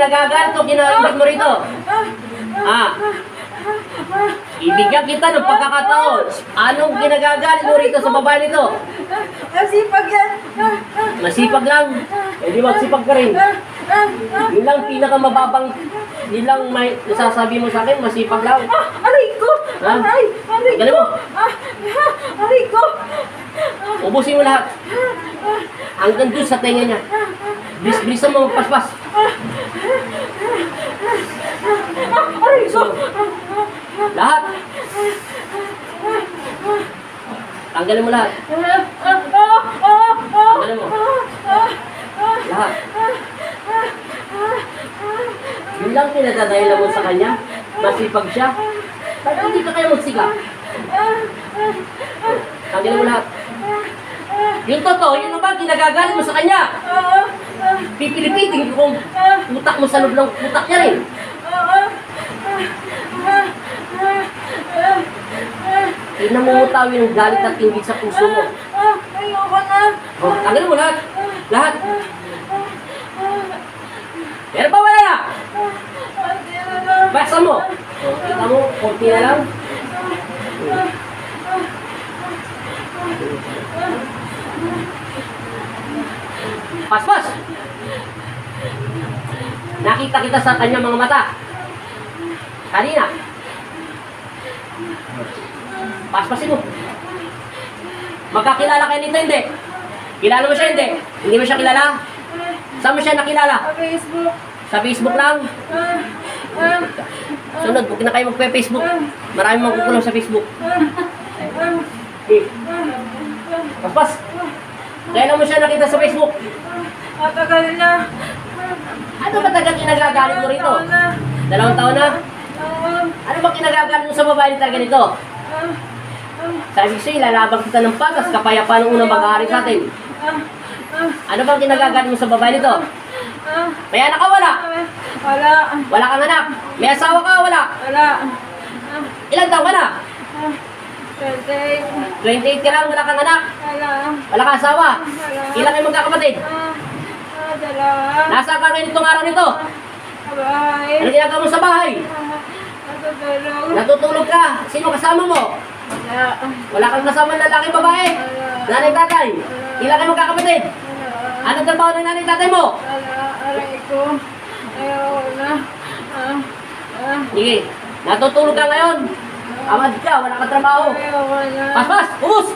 kinagagalit o kinaibig mo rito? Ibigyan kita ng pagkakataon. Anong kinagagalit mo rito sa babae nito? Masipag yan. Masipag lang. Eh di magsipag ka rin. Yun lang pinakamababang, yun lang may nasasabi mo sa akin, masipag lang. Aray ko! Aray Galing ko! mo. Aray ko! Ubusin mo lahat. Hanggang dun sa tenga niya. Bilis-bilisan mo magpaspas. Aray ko! Lahat. Tanggalin mo lahat. Tanggalin mo. Lahat. Yun lang pinagdadahilan mo sa kanya. Masipag siya. Bakit hindi ka kaya magsiga? Tanggalin mo lahat. Yung totoo, yun ang ba ginagagalit mo sa kanya? Pipilipitin kung utak mo sa loob ng utak niya rin. Pinamumutaw yung galit at inggit sa puso mo. Ayoko na. Tanggalin mo lahat. Lahat. Pero pa wala na. Basta mo. Kita mo, konti na lang. Paspas! Nakita kita sa kanyang mga mata. Kanina. Paspasin mo. Magkakilala kayo nito, hindi? Kilala mo siya, hindi? Hindi mo siya kilala? Saan mo siya nakilala? Sa Facebook. Sa Facebook lang? Sunod, huwag na kayo magpe-Facebook. Maraming magkukulong sa Facebook. Okay. Paspas! Kailan mo siya nakita sa Facebook? Matagal na. Ano ba tagal kinagagalit mo rito? 2 taon na? Ano ba kinagagalit mo sa babae ni talaga nito? Sabi ko sa'yo, ilalabang kita ng patas, kapayapaan ng unang mag-aari sa atin. Ano bang kinagagalit mo sa babae nito? May anak ka, wala? Wala. Wala kang anak? May asawa ka, wala? Wala. Ilang taon ka na? 28. 28 ka lang, wala kang anak? Wala. Wala kang asawa? Wala. Ilang kayo magkakapatid? Dalawa. Nasaan ka ngayon itong araw nito? Babae. Ano ginagawa mo sa bahay? Natutulog. Natutulog ka? Sino kasama mo? Wala. Wala kang kasama ng lalaki babae? Nanay tatay? Ilang kayo magkakapatid? Wala. Anong trabaho ng nanay tatay mo? Wala. Aray ko. Ayoko na. Sige, natutulog ka ngayon. Amad ka, wala kang trabaho. Ayoko na. Paspas, ubus!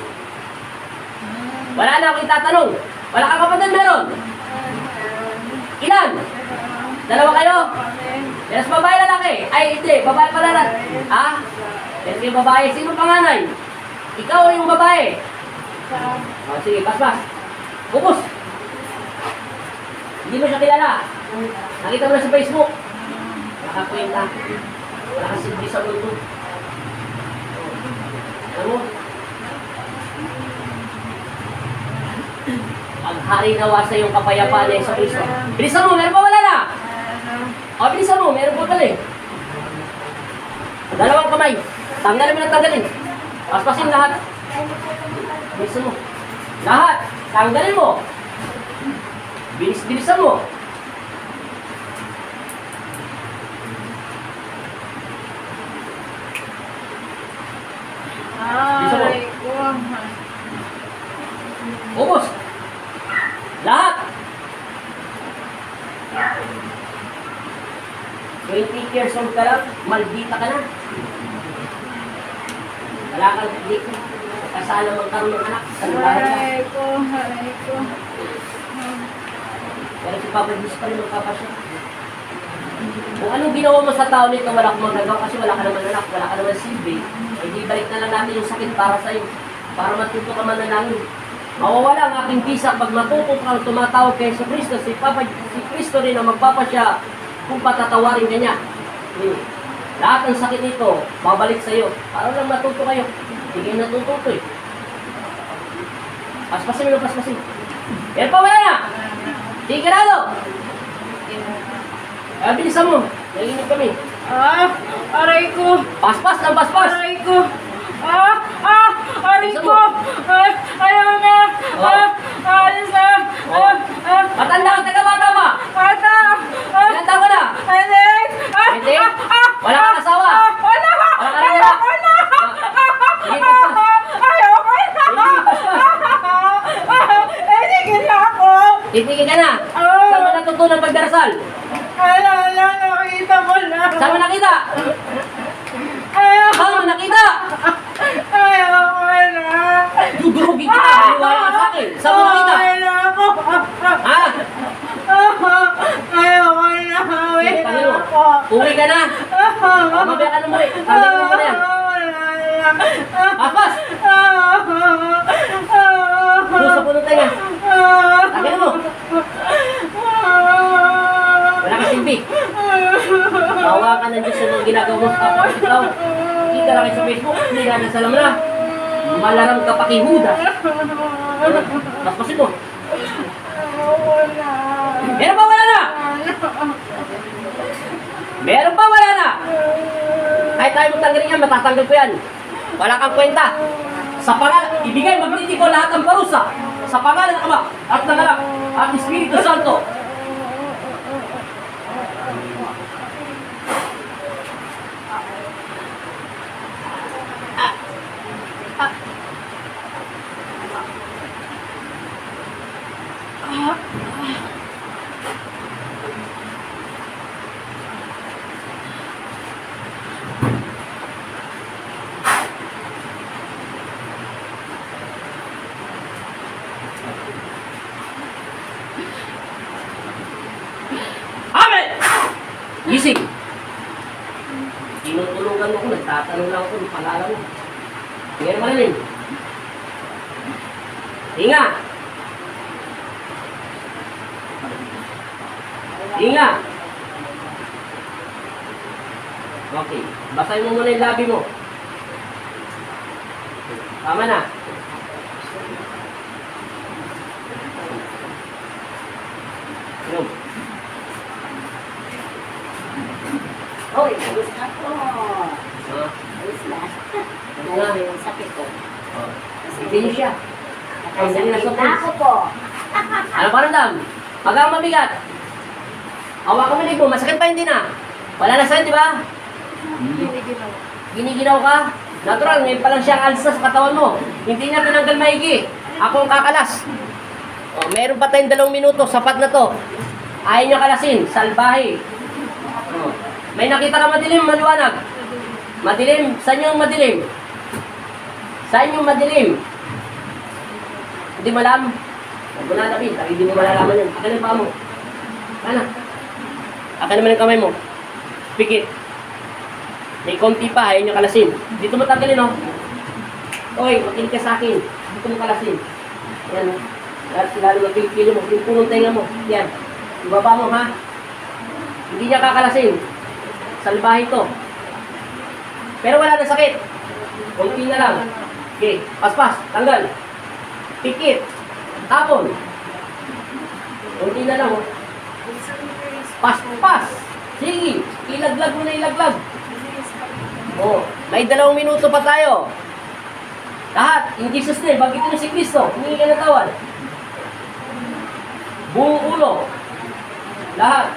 Wala na akong itatanong. Wala kang kapatid meron? Ilan? 2 kayo? Yes, babae lalaki. Ay, hindi, babae pala lang. Ha? Yes, yung babae. Sino panganay? Ikaw o yung babae? Sige, paspas. Ubus! Hindi mo siya kilala. Nakita mo na sa Facebook. Nakakwenta. Wala kang silbi sa mundo. Ano? Paghari nawa sa iyong kapayapaan niya sa Kristo. Bilisan mo, meron pa wala na? O, bilisan mo, meron pa pala eh. 2 kamay. Tanggalin mo na tanggalin. Paspasin lahat. Bilisan mo. Lahat. Tanggalin mo. Bilisan mo. Aray ko. Ubus. Lahat. 20 years old ka lang, maldita ka na. Wala kang hindi kasala magkaroon ng anak. Salbahan ka. Aray ko. Aray ko. Pero si Papa Diyos pa rin magpapasya. Kung anong ginawa mo sa tao nito, wala kang magagawa kasi wala ka naman anak, wala ka naman silbi. Eh di balik na lang natin yung sakit para sa'yo. Para matuto ka manalangin. Mawawala ang aking bisa pag matuto kang tumatawag kay si Kristo. Si Kristo rin ang magpapasya kung patatawarin ka niya. Lahat ng sakit nito, babalik sa'yo. Para lang matuto kayo. Hindi kayo natututo eh. Paspasin mo, paspasin. Pero pa wala na! Sigurado! Bilisan mo. Naiinip kami. Aray ko. Paspas ng paspas. Aray ko. Aray ko. Ayaw na. Alis na. Matanda ka, taga-bata ba? Bata. Ilan taon ka na? Wala, nakita ko na. Saan mo nakita? Ayaw, Saan mo nakita? ayaw ko na. Dudurugin kita. Maniwala ka sa akin. Saan mo nakita? Ayaw ko. Ha? Ayaw ko na. Uwi Sige, na Panginoon. ako. Uwi ka na. Mamaya ka na mo eh. Kambing mo na yan. Papas! Doon sa puno tayo. Tagay mo. Wala ka silbi. Bawa ka ng Diyos sa mga ginagawa mo sa kapatid ikaw. Kita lang kayo sa Facebook. Hindi na nasalam na. Malaram ka pakihuda. Paspasin mo. Meron pa wala na? Meron pa wala na? Kahit tayo mo tanggalin yan, matatanggal ko yan. Wala kang kwenta. Sa pangalan, ibigay magniti ko lahat ng parusa. Sa pangalan ng Ama at ng Anak at Espiritu Santo. Amen! Gising! Tinutulungan mo ko, nagtatanong lang ako ng pangalan mo. Hinga naman rin. Hinga! Hinga! Okay, basahin mo muna yung labi mo. Tama na. Inom. Hoy, alis na po. Ha? Alis na. Ano nga? Ano yung sakit ko? Oh. Hindi niyo siya. Nakasakit na ako po. Ano pa ramdam? Pag ang mabigat. Hawakan mo ligo, masakit pa hindi na. Wala na sakit, di ba? Giniginaw ka? Natural, ngayon pa lang siyang alsa sa katawan mo. Hindi niya tinanggal maigi. Ako ang kakalas. Oh, meron pa tayong 2 minuto, sapat na to. Ayaw niya kalasin, salbahe. Oh. May nakita ka madilim, maliwanag. Madilim, saan yung madilim? Saan yung madilim? Hindi mo alam. Huwag mo lalapin, kasi hindi mo malalaman yun. Akin ang paa mo. Ano? Akin naman ang kamay mo. Pikit. May konti pa, ayaw niyo kalasin. Dito mo tanggalin, no? Oy, makinig ka sa akin. Dito mo kalasin. Yan. Lalo na pili mo. Yung punong tenga mo. Yan. Ibaba mo, ha? Hindi niya kakalasin. Salbahe to. Pero wala na sakit. Konti na lang. Okay. Paspas. Tanggal. Pikit. Tapon. Konti na lang, oh. Paspas. Sige. Ilaglag mo na ilaglag. Oh, may 2 minuto pa tayo. Lahat, in Jesus name, bagito na si Kristo, humingi ka ng tawad. Buong ulo. Lahat.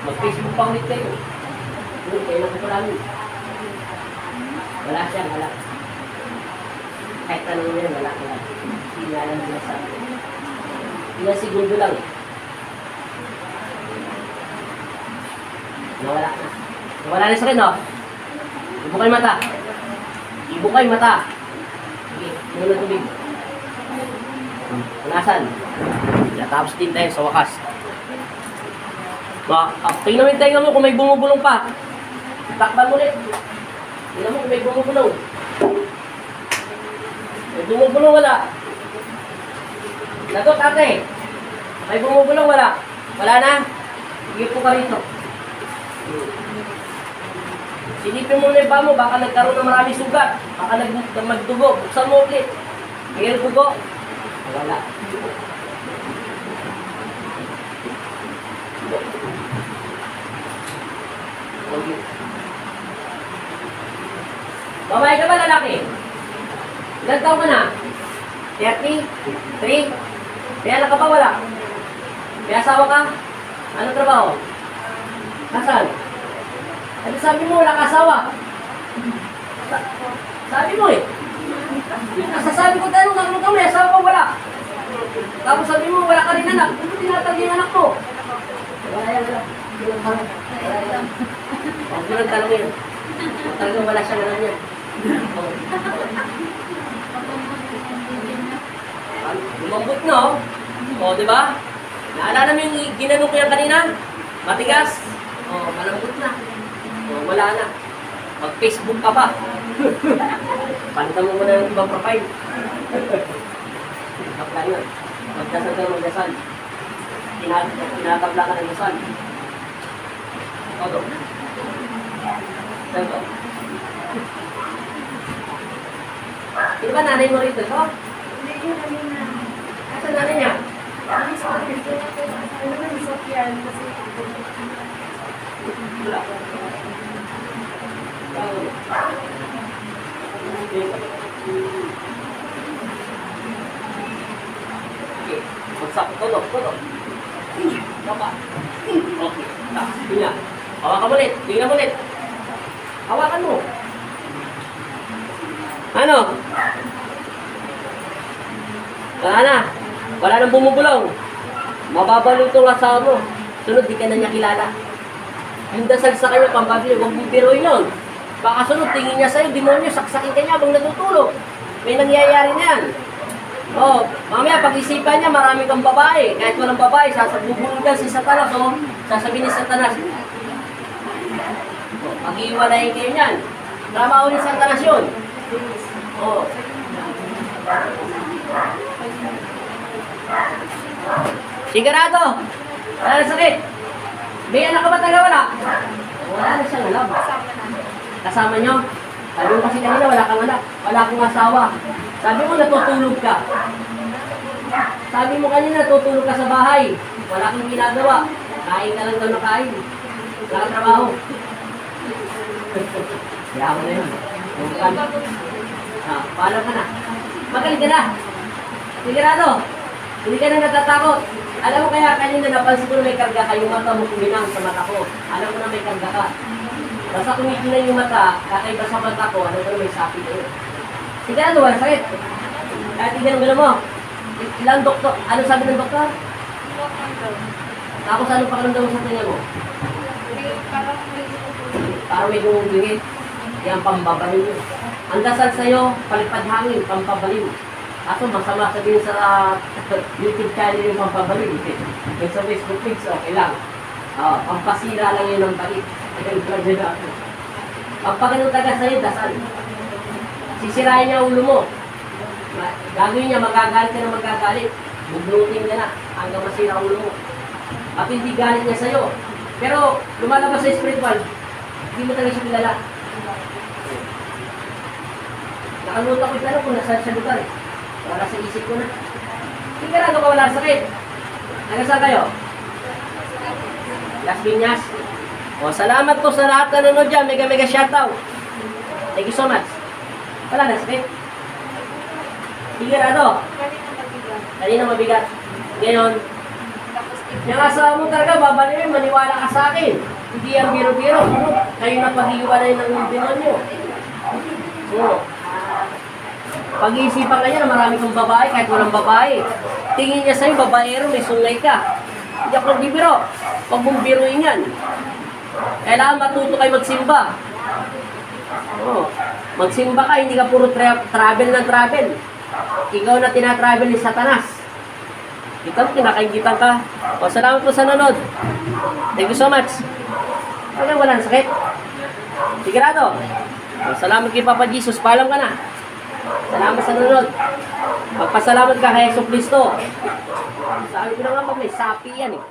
Mag-Facebook pa ulit kayo. Ulit, kailan ko pa namin. Wala siya, wala. Kahit tanong mo yan, wala. Hindi nga lang sinasabi. Ilang segundo lang. Nawala na. Wala na sa akin, no? Ibo kayo mata. Ibo kayo mata. Okay, inom ng tubig. Punasan. Natapos din tayo sa wakas. Tingnan mo yung tenga mo kung may bumubulong pa. Takban mo ulit. Tingnan mo kung may bumubulong. May bumubulong, wala. Lagot, ate. May bumubulong, wala. Wala na. Sige po ka rito. Silipin mo na yung mo, baka nagkaroon ng maraming sugat. Baka magdugo. Buksan mo ulit. Mayroon dugo. Wala. Babae ka ba, lalaki? Ilan taon ka na? 30? 3? May anak ka ba, wala? May asawa ka? Anong trabaho? Nasaan? Ano sabi mo, wala ka asawa? Sabi mo eh. Nasasabi ko tayo, nagulog ka, may asawa ka, wala. Tapos sabi mo, wala ka rin anak. Ano tinatag yung anak mo? Wala yan, wala. Wala yan. Huwag mo nang tanong yun. Talagang wala siyang alam yan. Lumambot na, oh. O, di ba? Naalala mo yung ginanong ko yan kanina? Matigas. O, malambot na. O, wala na. Mag-Facebook ka pa. Palitan mo muna yung ibang profile. Apply yun. Magdasal ka ng magdasal. Tinatabla ka ng dasal. Oto. Ito. Di ba nanay mo rito? Ito? Asa nanay niya? Wala. Okay. Magsak. Todo. Baba. Okay. Taas. Pinya. Hawakan mo ulit. Tingnan mo ulit. Hawakan mo. Ano? Wala na. Wala nang bumubulong. Mababalo itong asawa mo. Sunod, di ka na niya kilala. Yung dasal sa kanya, pampabili, huwag mong biruin yun. Baka sunod, tingin niya sa'yo, demonyo, saksakin ka niya habang natutulog. May nangyayari na yan. Oh, mamaya pag-isipan niya, marami kang babae. Kahit walang babae, sasabubulugan si Satanas, oh. Sasabihin ni Satanas, oh, mag-iwalayin kayo niyan. Trabaho ni Satanas yun. Oh. Sigurado. Wala na sakit. May anak ka ba taga wala? Wala na siyang alam. Kasama niyo? Sabi mo kasi kanina wala kang anak. Wala akong asawa. Sabi mo natutulog ka. Sabi mo kanina natutulog ka sa bahay. Wala kang ginagawa. Kain ka lang daw na kain. Wala kang trabaho. Kaya ako na yun. Paalam ka na. Magaling ka na. Sigurado. Hindi ka na natatakot. Alam mo kaya kanina napansin ko na may karga ka, yung mata mo kuminang sa mata ko. Alam ko na may karga ka. Basta kumikinan yung mata, kakaiba sa mata ko, alam ko na may sapi ko. Sigurado, wala sakit. Kahit tignan mo. Ilang doktor, ano sabi ng doktor? Tapos ano pakiramdam mo sa tingin mo? Parang may gumugingit. Yan, pambabaliw mo. Ang dasal sa'yo, palipad hangin, pampabaliw. Kaso masama sabihin sa YouTube channel yung pampabaliw. Yung sa Facebook page, okay lang. Pampasira lang yun ng balik. Ang pagano'n taga sa'yo, dasal. Sisirahin niya ulo mo. Gagawin niya, magagalit ka na magagalit. Buglutin ka na hanggang masira ulo mo. At hindi galit niya sa'yo. Pero lumalabas sa spiritual, hindi mo talaga siya kilala. Nakaluto ko pero kung nasa siya lugar eh. Wala sa isip ko na. Sigurado ka wala sakit. Nagasaan kayo? Las Piñas. O, salamat po sa lahat na nanonood dyan. Mega shoutout. Thank you so much. Wala na sakit. Sigurado. Kanina mabigat. Ngayon, yung asawa mo talaga, babaliwin, maniwala ka sa akin. Hindi ang biro-biro. Kayo na pag-iwalay ng demonyo. Oo. Pag-iisipan ka niya na marami kang babae, kahit walang babae. Tingin niya sa'yo, babaero, may sungay ka. Hindi ako nagbibiro. Huwag mong biruin yan. Kailangan matuto kayo magsimba. Oo. Magsimba ka, hindi ka puro travel ng travel. Ikaw na tinatravel ni Satanas. Ikaw, kinakaingitan ka. O, salamat po sa nanood. Thank you so much. Walang sakit. Sigurado. O, salamat kay Papa Jesus. Paalam ka na. Salamat sa nanood. Magpasalamat ka kay Jesucristo. Sabi ko na nga pag may sapi yan eh.